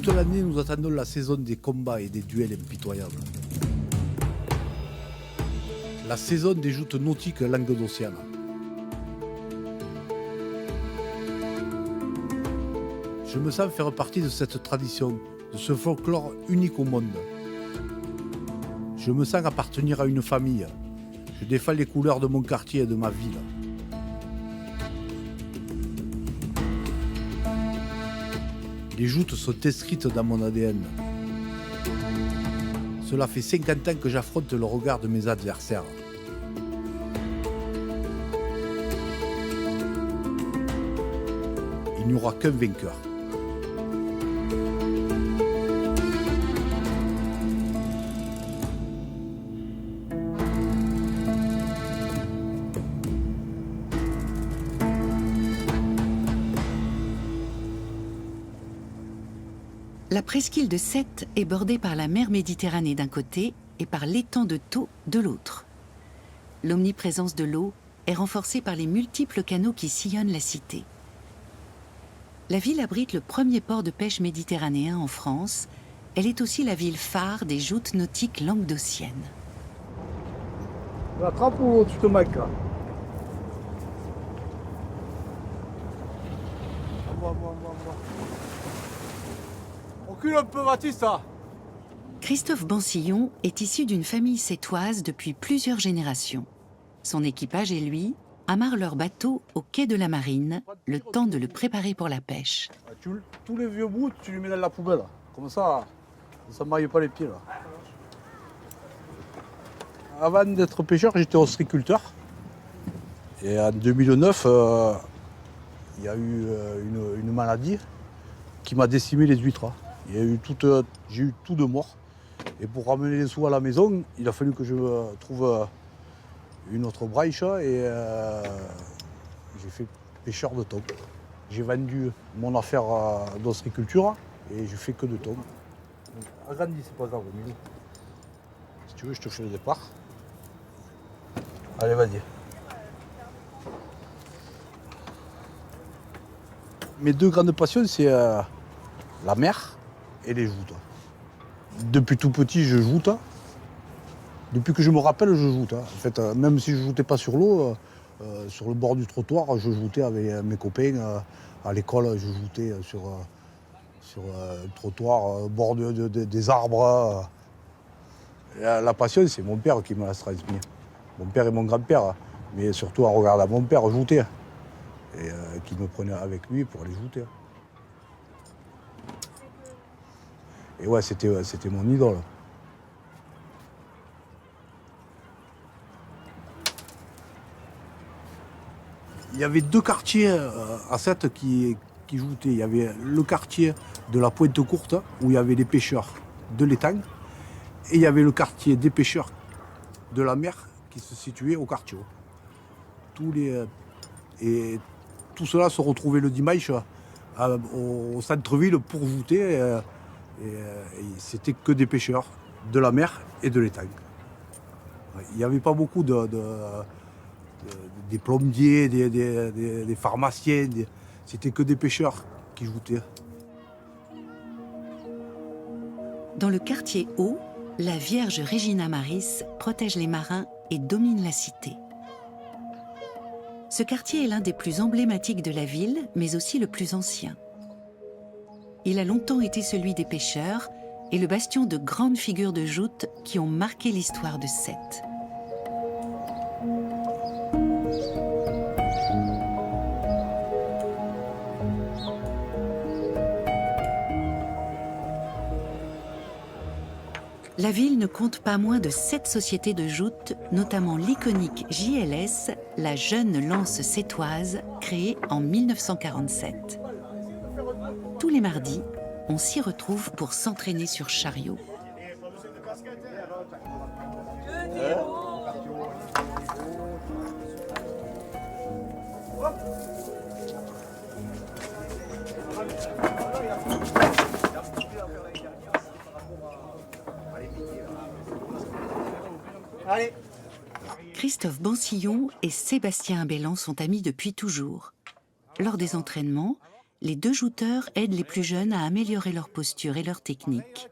Toute l'année, nous attendons la saison des combats et des duels impitoyables. La saison des joutes nautiques languedociennes. Je me sens faire partie de cette tradition, de ce folklore unique au monde. Je me sens appartenir à une famille. Je défends les couleurs de mon quartier et de ma ville. Les joutes sont inscrites dans mon ADN. Cela fait 50 ans que j'affronte le regard de mes adversaires. Il n'y aura qu'un vainqueur. La presqu'île de Sète est bordée par la mer Méditerranée d'un côté et par l'étang de Thau de l'autre. L'omniprésence de l'eau est renforcée par les multiples canaux qui sillonnent la cité. La ville abrite le premier port de pêche méditerranéen en France. Elle est aussi la ville phare des joutes nautiques languedociennes. Tu l'attrapes ou tu te manques là? Recule un peu, Baptiste. Christophe Bansillon est issu d'une famille sétoise depuis plusieurs générations. Son équipage et lui amarrent leur bateau au quai de la Marine, le temps de le préparer pour la pêche. Tous les vieux bouts, tu les mets dans la poubelle. Comme ça ne maille pas les pieds. Là. Avant d'être pêcheur, j'étais ostréiculteur. Et en 2009, il y a eu une maladie qui m'a décimé les huîtres. J'ai eu tout de mort. Et pour ramener les sous à la maison, il a fallu que je trouve une autre brèche et j'ai fait pêcheur de thon. J'ai vendu mon affaire d'ostréiculture et je fais que de thon. Agrandis, c'est pas grave, Milo. Si tu veux, je te fais le départ. Allez, vas-y. Mes deux grandes passions, c'est la mer et les joutes. Depuis tout petit, je joute. Depuis que je me rappelle, je joute. En fait, même si je ne joutais pas sur l'eau, sur le bord du trottoir, je joutais avec mes copains. À l'école, je joutais sur le trottoir, au bord des arbres. La passion, c'est mon père qui me l'a transmis. Mon père et mon grand-père, mais surtout en regardant mon père jouter. Et qui me prenait avec lui pour aller jouter. Et ouais, c'était mon idole. Il y avait deux quartiers à Sète qui joutaient. Il y avait le quartier de la Pointe Courte, où il y avait les pêcheurs de l'étang, et il y avait le quartier des pêcheurs de la mer qui se situait au quartier haut. Et tout cela se retrouvait le dimanche au centre-ville pour jouter. Et c'était que des pêcheurs de la mer et de l'étang. Il n'y avait pas beaucoup des plombiers, des pharmaciens. C'était que des pêcheurs qui joutaient. Dans le quartier haut, la Vierge Regina Maris protège les marins et domine la cité. Ce quartier est l'un des plus emblématiques de la ville, mais aussi le plus ancien. Il a longtemps été celui des pêcheurs et le bastion de grandes figures de joutes qui ont marqué l'histoire de Sète. La ville ne compte pas moins de 7 sociétés de joutes, notamment l'iconique JLS, la jeune lance sétoise, créée en 1947. Tous les mardis, on s'y retrouve pour s'entraîner sur chariot. Christophe Bansillon et Sébastien Abellan sont amis depuis toujours. Lors des entraînements, les deux jouteurs aident les plus jeunes à améliorer leur posture et leur technique.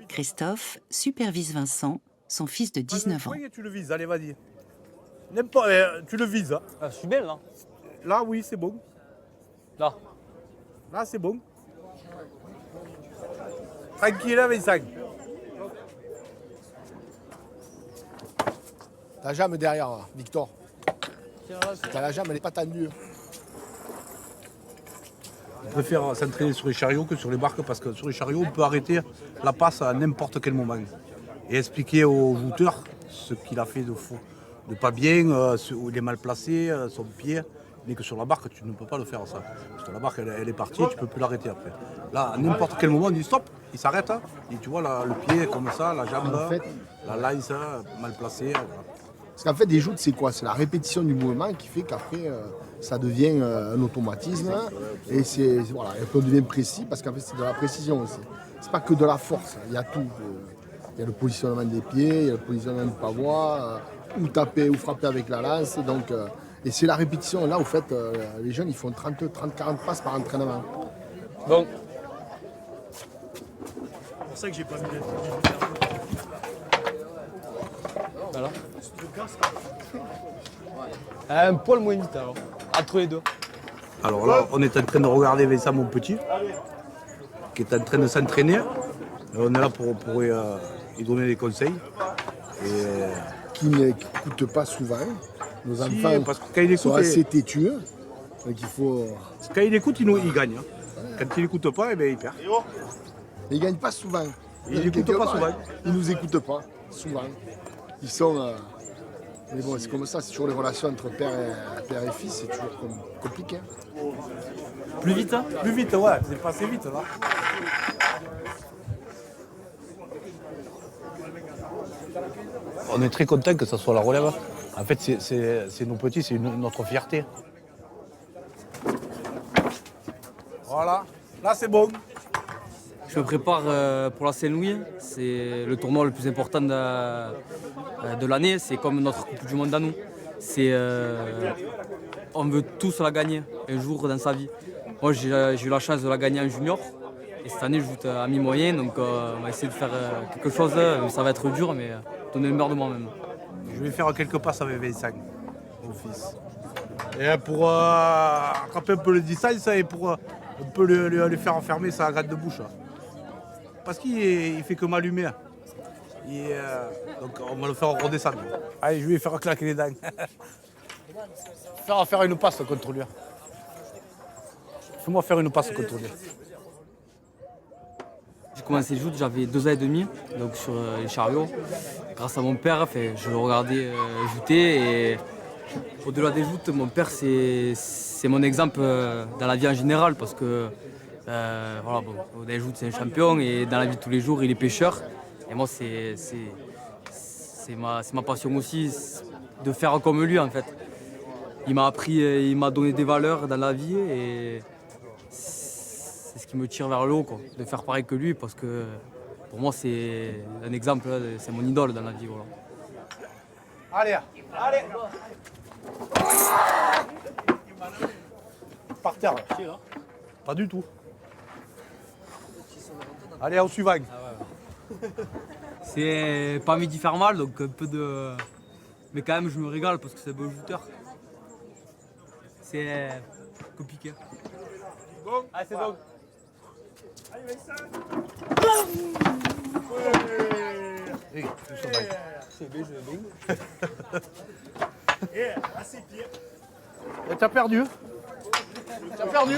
Christophe supervise Vincent, son fils de 19 ans. Tu le vises, allez, vas-y. Tu le vises. Hein. Ah, je suis belle là. Là, oui, c'est bon. Là. Là, c'est bon. Tranquille, hein, Vincent. Ta jambe derrière, Victor. T'as la jambe, elle n'est pas tendue. On préfère s'entraîner sur les chariots que sur les barques parce que sur les chariots, on peut arrêter la passe à n'importe quel moment et expliquer au joueur ce qu'il a fait de pas bien, où il est mal placé, son pied. Mais que sur la barque, tu ne peux pas le faire ça. Parce que la barque, elle est partie, tu ne peux plus l'arrêter après. Là, à n'importe quel moment, on dit stop, il s'arrête. Hein. Et tu vois le pied comme ça, la jambe, En fait, la lance mal placée. Voilà. Parce qu'en fait, des joutes, c'est quoi? C'est la répétition du mouvement qui fait qu'après, ça devient un automatisme. Et voilà, et on devient précis parce qu'en fait, c'est de la précision aussi. C'est pas que de la force, il y a tout. Il y a le positionnement des pieds, il y a le positionnement du pavois, ou taper ou frapper avec la lance. Donc, et c'est la répétition. Là, au fait, les jeunes, ils font 30, 40 passes par entraînement. Bon. C'est pour ça que j'ai pas mis Voilà. Un poil moins vite alors. Entre les deux. Alors là, on est en train de regarder Vincent, mon petit, qui est en train de s'entraîner. On est là pour lui donner des conseils. Qui n'écoutent pas souvent. Nos Si, enfants parce que quand il sont écoute, assez têtus. Donc il faut. quand il écoute, il gagne. Hein. Quand il n'écoute pas, eh bien, il perd. Ils ne gagnent pas souvent. Ils n'écoutent pas souvent. Ils ne nous écoutent pas, souvent. Ils sont. Mais bon, c'est comme ça, c'est toujours les relations entre père et fils, c'est toujours compliqué. Plus vite hein. Plus vite, ouais, c'est passé vite là. On est très content que ça soit la relève. En fait, c'est nos petits, c'est notre fierté. Voilà, là c'est bon. Je me prépare pour la Saint-Louis. C'est le tournoi le plus important de l'année. C'est comme notre Coupe du Monde à nous. On veut tous la gagner un jour dans sa vie. Moi, j'ai eu la chance de la gagner en junior. Et cette année, je joue à mi-moyen. Donc, on va essayer de faire quelque chose. Ça va être dur, mais donner le meilleur de moi-même. Je vais faire quelques passes avec Vincent, mon fils. Et pour attraper un peu le distance et pour un peu lui faire enfermer sa gratte de bouche. Parce qu'il fait que m'allumer. Donc on va le faire redescendre. Allez, je vais lui faire claquer les dents. Faire une passe contre lui. Fais-moi faire une passe contre lui. J'ai commencé le joute, j'avais 2 ans et demi, donc sur les chariots. Grâce à mon père, je le regardais jouter. Et au-delà des joutes, mon père, c'est mon exemple dans la vie en général, parce que voilà, bon, dans les joutes, c'est un champion, et dans la vie de tous les jours, il est pêcheur. Et moi, c'est ma passion aussi, de faire comme lui, en fait. Il m'a appris, il m'a donné des valeurs dans la vie, et c'est ce qui me tire vers le haut, quoi, de faire pareil que lui, parce que pour moi, c'est un exemple, c'est mon idole dans la vie. Voilà. Allez, allez. Par terre. Pas du tout. Allez, au suivant. C'est pas envie d'y faire mal, donc un peu de... Mais quand même, je me régale parce que c'est un beau shooter. C'est compliqué. Bon, Ah, c'est bon. C'est bien. Et t'as perdu. T'as perdu.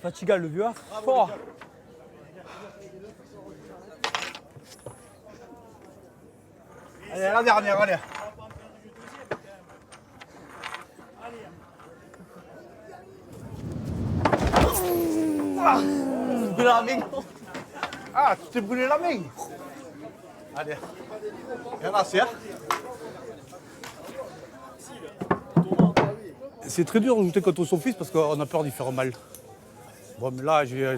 Fatigal, le vieux. Fort. Allez, la dernière, allez. Ah, tu t'es brûlé la main. Allez. Il y en a assez. C'est très dur de jouer contre son fils parce qu'on a peur d'y faire mal. Bon, mais là, j'ai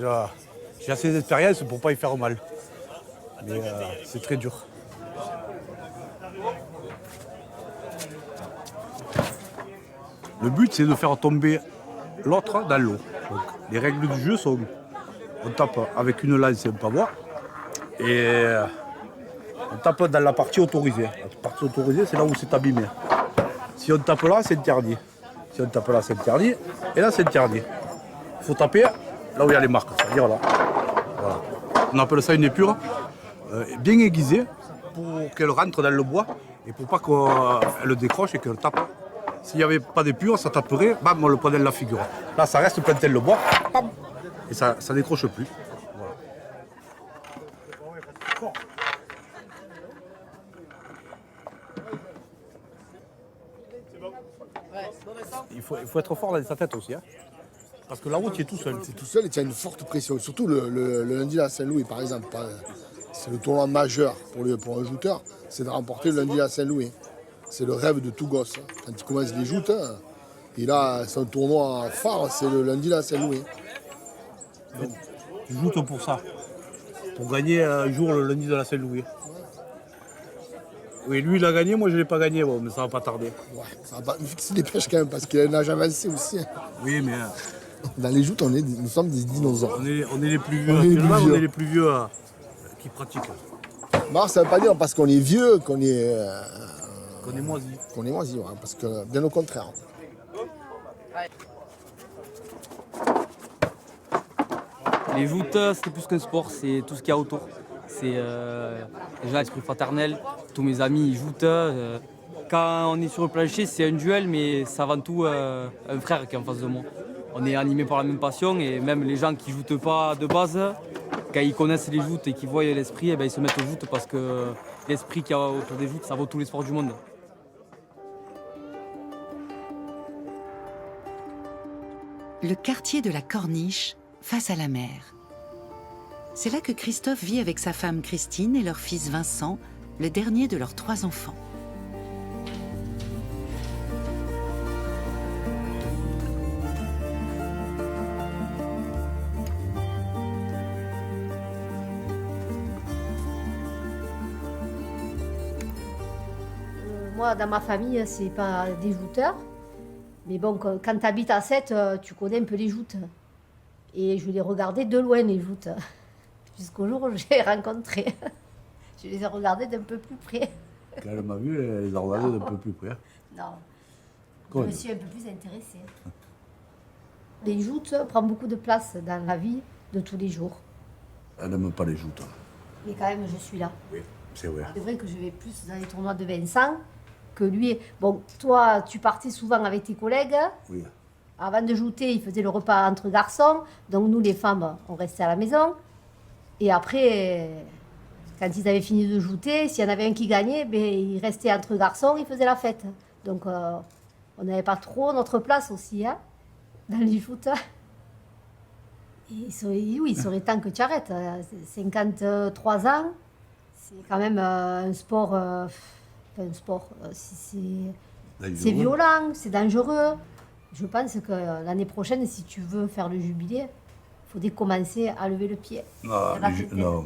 assez d'expérience pour pas y faire mal. Mais c'est très dur. Le but, c'est de faire tomber l'autre dans l'eau. Donc, les règles du jeu sont, on tape avec une lance et un pavois, et on tape dans la partie autorisée. La partie autorisée, c'est là où c'est abîmé. Si on tape là, c'est interdit. Si on tape là, c'est interdit. Et là, c'est interdit. Il faut taper là où il y a les marques, c'est-à-dire là. Voilà. On appelle ça une épure bien aiguisée pour qu'elle rentre dans le bois et pour pas qu'elle le décroche et qu'elle tape. S'il n'y avait pas d'épure, ça taperait, bam, on le prenait de la figure. Là, ça reste planté le bois, bam, et ça ne décroche plus. Voilà. Il faut être fort dans sa tête aussi. Hein. Parce que là-haut, tu es tout seul. Tu es tout seul et tu as une forte pression. Surtout le lundi à Saint-Louis, par exemple. C'est le tournoi majeur pour un jouteur, c'est de remporter le lundi à Saint-Louis. C'est le rêve de tout gosse. Quand il commence les joutes, et là, son tournoi phare, c'est le lundi à Saint-Louis. Tu joues pour ça. Pour gagner un jour le lundi de la Saint-Louis. Oui, lui, il a gagné, moi, je ne l'ai pas gagné, bon, mais ça va pas tarder. Ouais, ça va fixer des pêches quand même, parce qu'il a un âge avancé aussi. Oui, mais... Dans les joutes, nous sommes des dinosaures. On est les plus vieux, actuellement, on est les plus vieux qui pratiquent. Non, ça ne veut pas dire parce qu'on est vieux qu'on est... Qu'on est moisi. Qu'on est moisi, ouais, parce que bien au contraire. Les joutes, c'est plus qu'un sport, c'est tout ce qu'il y a autour. C'est déjà l'esprit fraternel, tous mes amis ils jouent. Quand on est sur le plancher, c'est un duel, mais c'est avant tout un frère qui est en face de moi. On est animé par la même passion et même les gens qui ne jouent pas de base, quand ils connaissent les joutes et qu'ils voient l'esprit, eh ben, ils se mettent aux joutes parce que l'esprit qu'il y a autour des joutes, ça vaut tous les sports du monde. Le quartier de la Corniche, face à la mer. C'est là que Christophe vit avec sa femme Christine et leur fils Vincent, le dernier de leurs 3 enfants. Moi, dans ma famille, c'est pas des jouteurs. Mais bon, quand tu habites à 7, tu connais un peu les joutes. Et je les regardais de loin, les joutes. Jusqu'au jour où j'ai rencontré. Je les ai regardées d'un peu plus près. Quand elle m'a vu, elle les a regardés d'un peu plus près. Non. Quoi, Je me suis un peu plus intéressée. Les joutes prennent beaucoup de place dans la vie de tous les jours. Elle n'aime pas les joutes. Mais quand même, je suis là. Oui, c'est vrai. C'est vrai que je vais plus dans les tournois de Vincent que lui. Bon, toi, tu partais souvent avec tes collègues. Oui. Avant de jouter, ils faisaient le repas entre garçons. Donc nous, les femmes, on restait à la maison. Et après, quand ils avaient fini de jouter, s'il y en avait un qui gagnait, ben, ils restaient entre garçons, ils faisaient la fête. Donc on n'avait pas trop notre place aussi, hein, dans les foot. Et il serait temps que tu arrêtes. 53 ans, c'est quand même un sport... c'est violent, c'est dangereux. Je pense que l'année prochaine, si tu veux faire le jubilé, il faudrait commencer à lever le pied. Non,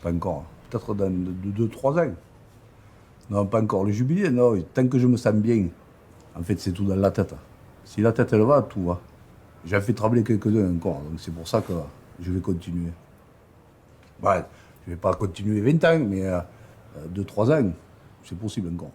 pas encore. Peut-être dans 2-3 ans. Non, pas encore. Le jubilé, non. Tant que je me sens bien, en fait, c'est tout dans la tête. Si la tête, elle va, tout va. J'ai fait trembler quelques-uns encore, donc c'est pour ça que je vais continuer. Ouais, je ne vais pas continuer 20 ans, mais 2-3 ans, c'est possible encore.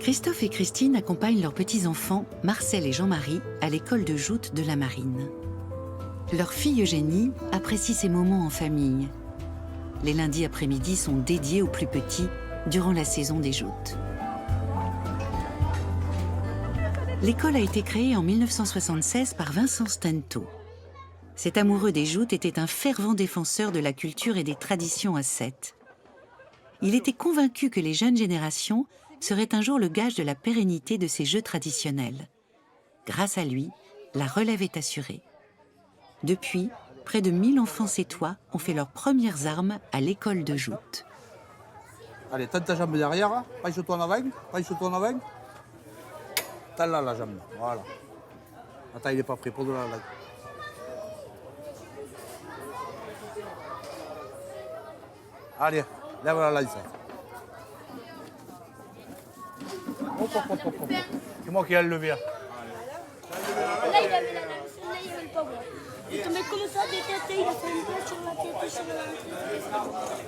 Christophe et Christine accompagnent leurs petits-enfants, Marcel et Jean-Marie, à l'école de joute de la Marine. Leur fille Eugénie apprécie ces moments en famille. Les lundis après-midi sont dédiés aux plus petits durant la saison des joutes. L'école a été créée en 1976 par Vincent Stento. Cet amoureux des joutes était un fervent défenseur de la culture et des traditions à Sète. Il était convaincu que les jeunes générations serait un jour le gage de la pérennité de ces jeux traditionnels. Grâce à lui, la relève est assurée. Depuis, près de 1000 enfants sétois ont fait leurs premières armes à l'école de joute. Allez, tente ta jambe derrière, paille-toi en avant, paille-toi en avant. Tends là la jambe. Voilà. Attends, il n'est pas prêt. Pour de là. Allez, lève la lance. Hop, hop, hop, hop, hop. C'est moi qui ai levé. Là, il avait la lance, là, il ne veut pas voir. Il est tombé comme ça, des têtes, il a fait une place sur la tête, sur l'entrée.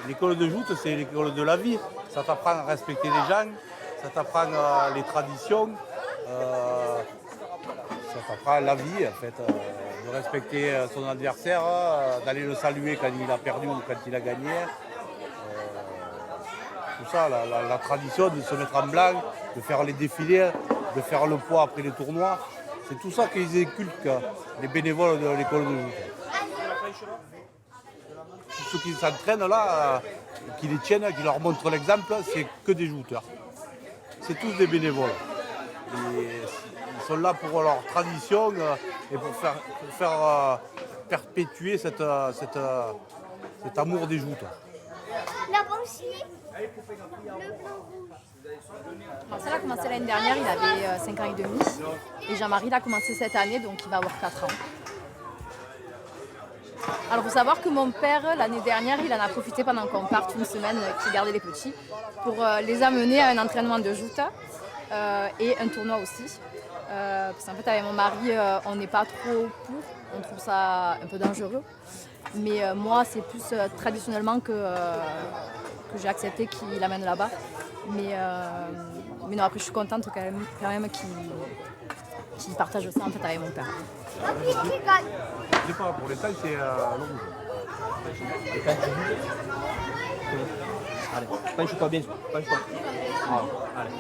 L'école de joute, c'est l'école de la vie. Ça t'apprend à respecter les gens, ça t'apprend les traditions, ça t'apprend la vie, en fait, de respecter son adversaire, d'aller le saluer quand il a perdu ou quand il a gagné. Tout ça, la tradition de se mettre en blanc, de faire les défilés, de faire le poids après les tournois. C'est tout ça qu'ils inculquent, les bénévoles de l'école de joute. Tous ceux qui s'entraînent là, qui les tiennent, qui leur montrent l'exemple, c'est que des jouteurs. C'est tous des bénévoles. Et ils sont là pour leur tradition et pour faire perpétuer cet amour des joutes. La aussi, le blanc rouge. Marcel a commencé l'année dernière, il avait 5 ans et demi. Et Jean-Marie il a commencé cette année, donc il va avoir 4 ans. Alors il faut savoir que mon père, l'année dernière, il en a profité pendant qu'on parte une semaine, qu'il gardait les petits, pour les amener à un entraînement de joute et un tournoi aussi. Parce qu'en fait avec mon mari, on n'est pas trop pour, on trouve ça un peu dangereux. Mais moi c'est plus traditionnellement que j'ai accepté qu'il l'amène là-bas. Mais non, après je suis contente quand même qu'il partage ça en fait avec mon père. Je sais pas, pour l'instant c'est le rouge. Allez, penche-toi bien, penche-toi. Voilà, allez.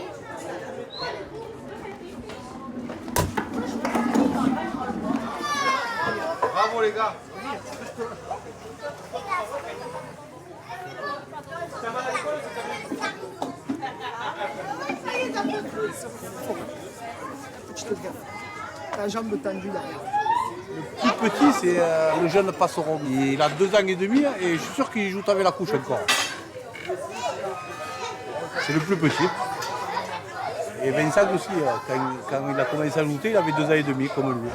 Bravo les gars. La jambe tendue derrière. Le plus petit, c'est le jeune Passeron. Il a 2 ans et demi et je suis sûr qu'il joue avec la couche encore. C'est le plus petit. Et Vincent aussi, quand il a commencé à jouer, il avait 2 ans et demi comme lui.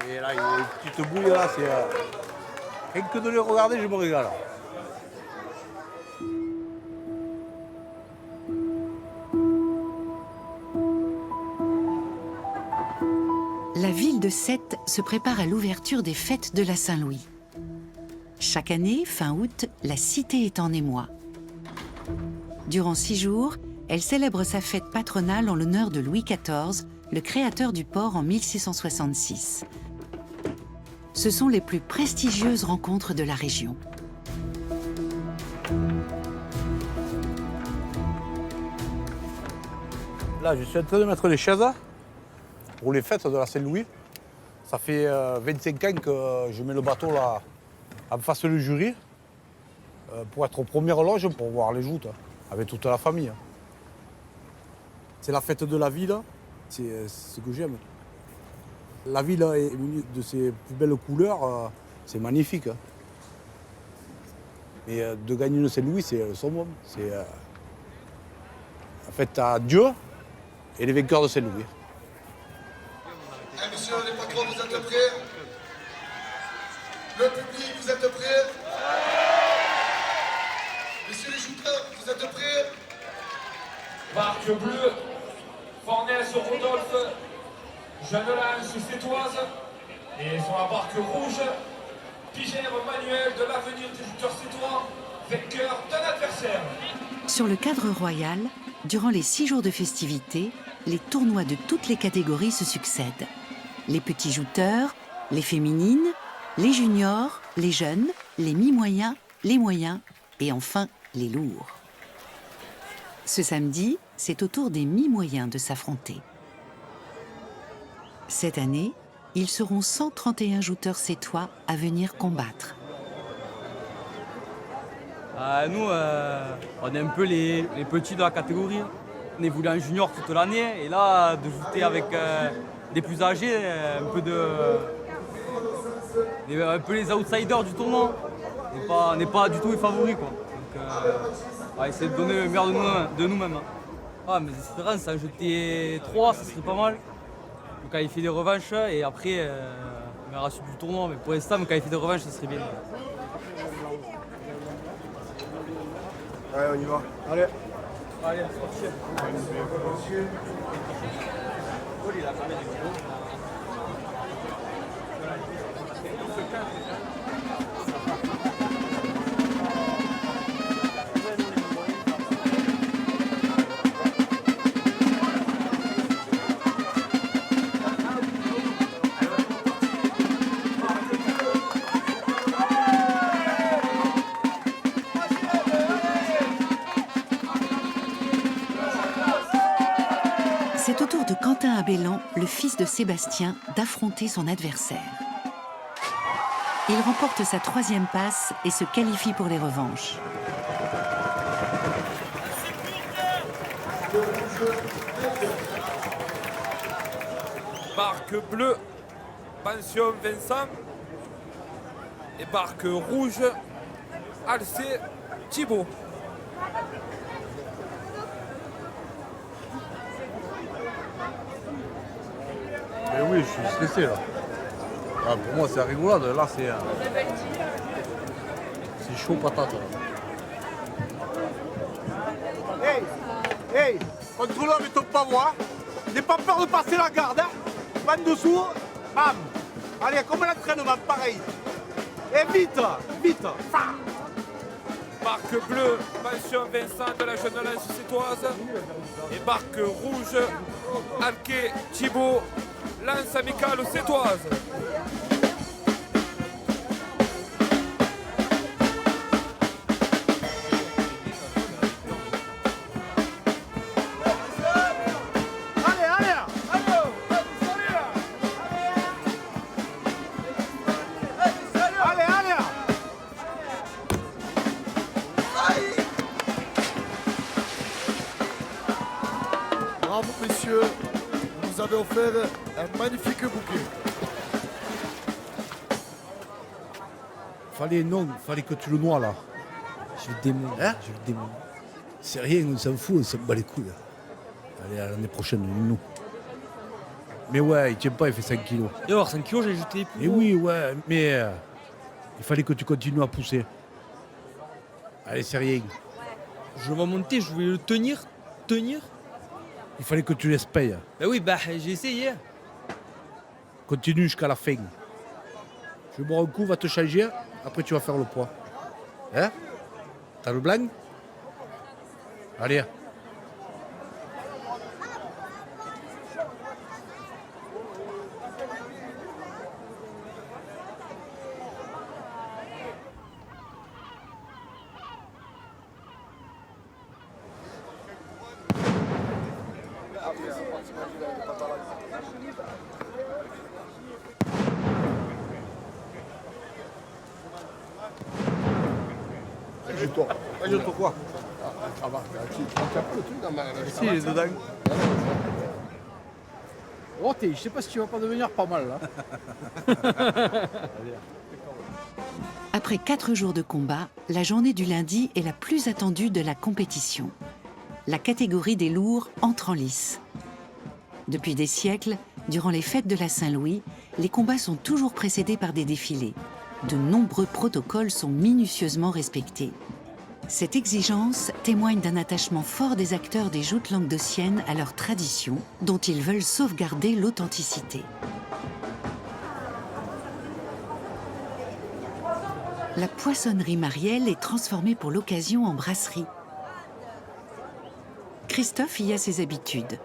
Et là, il y a une petite bouille là, c'est. Rien que de les regarder, je me régale. La ville de Sète se prépare à l'ouverture des fêtes de la Saint-Louis. Chaque année, fin août, la cité est en émoi. Durant 6 jours, elle célèbre sa fête patronale en l'honneur de Louis XIV, le créateur du port en 1666. Ce sont les plus prestigieuses rencontres de la région. Là, je suis en train de mettre les chaises pour les fêtes de la Saint-Louis. Ça fait 25 ans que je mets le bateau là en face du jury pour être aux premières loges pour voir les joutes avec toute la famille. C'est la fête de la ville, c'est ce que j'aime. La ville est munie de ses plus belles couleurs, c'est magnifique. Et de gagner une Saint-Louis, c'est le summum. C'est en fait à Dieu et les vainqueurs de Saint-Louis. Monsieur les patrons, vous êtes prêts? Le public, vous êtes prêts? Messieurs les jouteurs, vous êtes prêts? Barque bleue, Fornès Rodolphe, Jeanne Lance Sétoise, et sur la barque rouge, Pigère Manuel de l'avenir des jouteurs sétois, vainqueur d'un adversaire. Sur le cadre royal, durant les 6 jours de festivités, les tournois de toutes les catégories se succèdent. Les petits jouteurs, les féminines, les juniors, les jeunes, les mi-moyens, les moyens et enfin les lourds. Ce samedi, c'est au tour des mi-moyens de s'affronter. Cette année, ils seront 131 jouteurs sétois à venir combattre. Nous, on est un peu les petits de la catégorie. On évolue en junior toute l'année et là, de jouer avec des plus âgés, un peu de On est un peu les outsiders du tournoi. On n'est pas du tout les favoris, quoi. Donc, on va essayer de donner le meilleur de nous-mêmes. Hein. Ah, mais Espérance, ça jeter 3, ça serait pas mal. Me qualifier des revanches et après, on verra la suite du tournoi. Mais pour l'instant, me qualifier des revanches, ça serait bien. Allez, on y va. Allez. Allez, c'est C'est au tour de Quentin Abellan, le fils de Sébastien, d'affronter son adversaire. Il remporte sa 3e passe et se qualifie pour les revanches. Barque bleue, pension Vincent. Et barque rouge, Alcé Thibaut. Mais oui, je suis stressé là. Ah, pour moi, c'est la rigolade. Là, c'est chaud patate. Là. Hey, hey, contrôleur mais ton pavois. N'aie pas peur de passer la garde. Hein. Van dessous, bam. Allez, comme l'entraînement, pareil. Et vite, vite. Barque bleue, pension Vincent de la jeune lance sétoise. Et barque rouge, Alquet Thibaut, lance amicale sétoise. Bravo messieurs, vous nous avez offert un magnifique bouquet. Fallait que tu le noies là. Je le démon. Hein? Je le démon. C'est rien, on s'en fout, on s'en bat les couilles. Allez, à l'année prochaine, nous. Mais ouais, il tient pas, il fait 5 kilos. Et alors, 5 kilos, j'ai jeté les plus. Et oui, ouais, mais il fallait que tu continues à pousser. Allez, c'est rien. Je vais monter, je voulais le tenir. Il fallait que tu laisses payer. Ben oui, bah j'ai essayé. Continue jusqu'à la fin. Je vais boire un coup, va te changer, après tu vas faire le poids. Hein? T'as le blanc? Allez. Ajoute-toi. Ajoute-toi quoi? Ça va, tu as pas le truc dans ma... Si, il est dedans. Oh, je sais pas si tu vas pas devenir pas mal là. Après 4 jours de combat, la journée du lundi est la plus attendue de la compétition. La catégorie des lourds entre en lice. Depuis des siècles, durant les fêtes de la Saint-Louis, les combats sont toujours précédés par des défilés. De nombreux protocoles sont minutieusement respectés. Cette exigence témoigne d'un attachement fort des acteurs des joutes languedociennes à leur tradition, dont ils veulent sauvegarder l'authenticité. La poissonnerie Marielle est transformée pour l'occasion en brasserie. Christophe y a ses habitudes.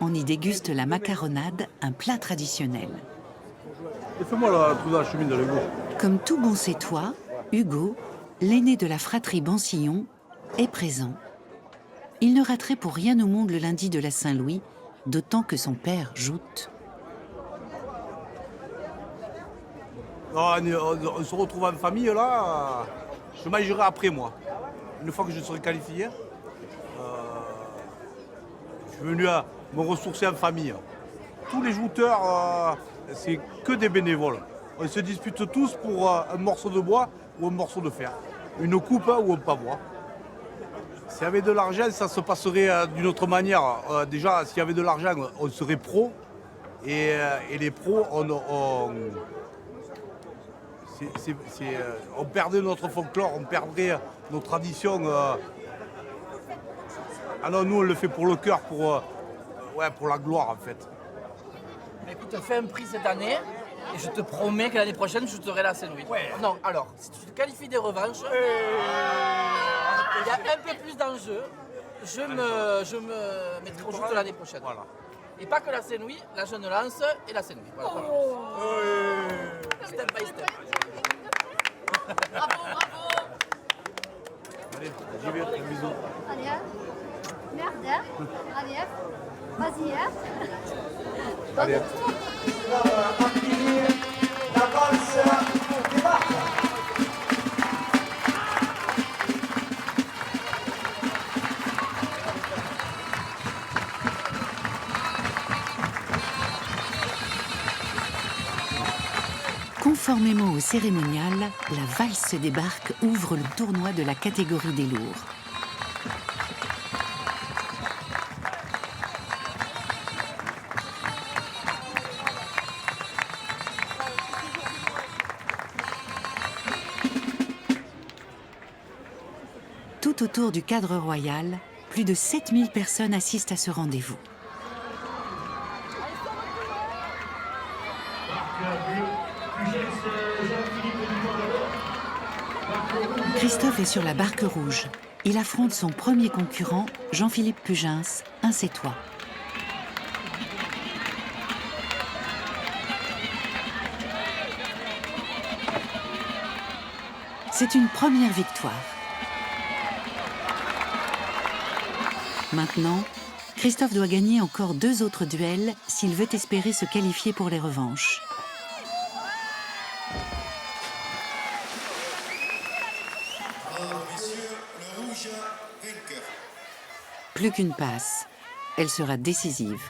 On y déguste la macaronade, un plat traditionnel. Fais-moi le trou dans la chemise de l'Hugo. Comme tout bon Sétois, Hugo, l'aîné de la fratrie Bansillon, est présent. Il ne raterait pour rien au monde le lundi de la Saint-Louis, d'autant que son père joute. On se retrouve en famille là. Je mangerai après moi. Une fois que je serai qualifié, je suis venu me ressourcer en famille. Tous les jouteurs, c'est que des bénévoles. On se dispute tous pour un morceau de bois ou un morceau de fer. Une coupe ou un pavois. S'il y avait de l'argent, ça se passerait d'une autre manière. Déjà, s'il y avait de l'argent, on serait pro. Et les pros, on perdrait notre folklore, on perdrait nos traditions. Alors nous, on le fait pour le cœur, pour la gloire en fait. Écoute, fais un prix cette année et je te promets que l'année prochaine, je t'aurai la Saint-Louis. Ouais. Non, alors, si tu te qualifies des revanches, il y a un peu plus d'enjeux. Je me mettrai au joute l'année prochaine. Voilà. Et pas que la Saint-Louis, la Jeune Lance et la Saint-Louis. Voilà. Step by step. Bravo, bravo. Allez, j'y vais, un bisou. Allez, hein. Merde, hein. Allez, hein. Vas-y, hein. Allez. La valse débarque. Conformément au cérémonial, la valse des barques ouvre le tournoi de la catégorie des lourds. Tout autour du cadre royal, plus de 7000 personnes assistent à ce rendez-vous. Christophe est sur la barque rouge. Il affronte son premier concurrent, Jean-Philippe Pugens, un Sétois. C'est une première victoire. Maintenant, Christophe doit gagner encore 2 autres duels s'il veut espérer se qualifier pour les revanches. Plus qu'une passe, elle sera décisive.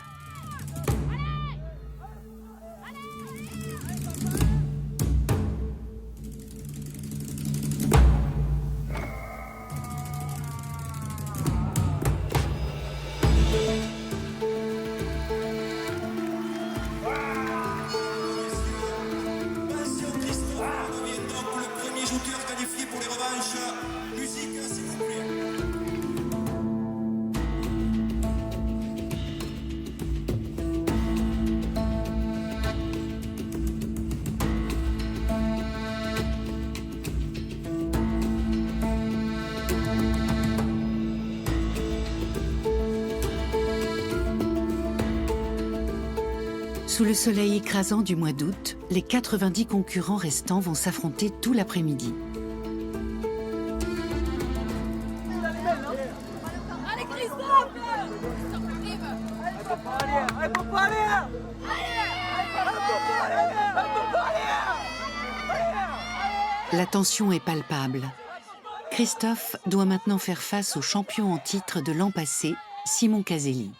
Sous le soleil écrasant du mois d'août, les 90 concurrents restants vont s'affronter tout l'après-midi. Allez Christophe! La tension est palpable. Christophe doit maintenant faire face au champion en titre de l'an passé, Simon Caselli.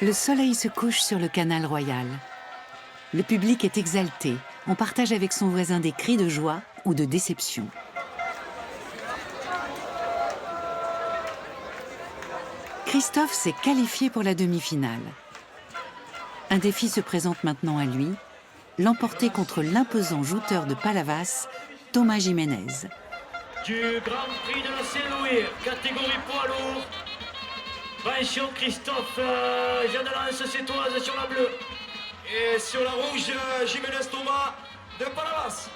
Le soleil se couche sur le canal royal. Le public est exalté. On partage avec son voisin des cris de joie ou de déception. Christophe s'est qualifié pour la demi-finale. Un défi se présente maintenant à lui, l'emporter contre l'imposant jouteur de Palavas, Thomas Jiménez. Du Grand Prix de la Saint-Louis, catégorie poids lourd. Attention Christophe, Jeanne Lance sétoise sur la bleue. Et sur la rouge, Jiménez Thomas de Palavas.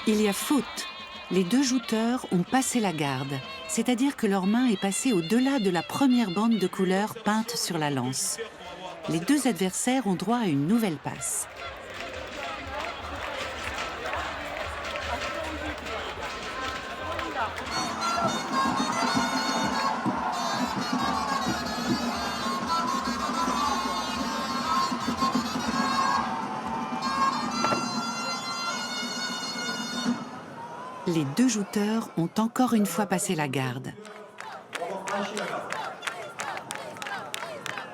Il y a faute. Les 2 jouteurs ont passé la garde, c'est-à-dire que leur main est passée au-delà de la première bande de couleur peinte sur la lance. Les 2 adversaires ont droit à une nouvelle passe. Les deux jouteurs ont encore une fois passé la garde.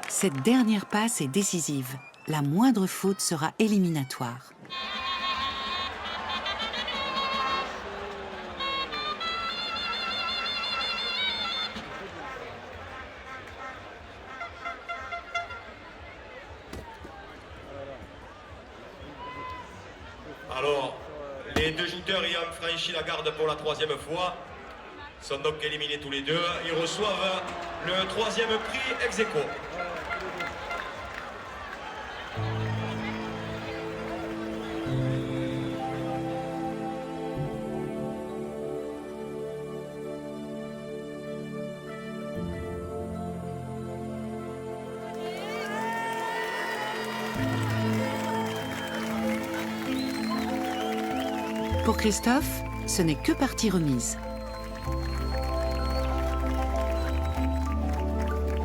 Cette dernière passe est décisive. La moindre faute sera éliminatoire. Alors, les deux jouteurs ayant franchi la garde pour la troisième fois sont donc éliminés tous les deux. Ils reçoivent le troisième prix ex aequo. Pour Christophe, ce n'est que partie remise.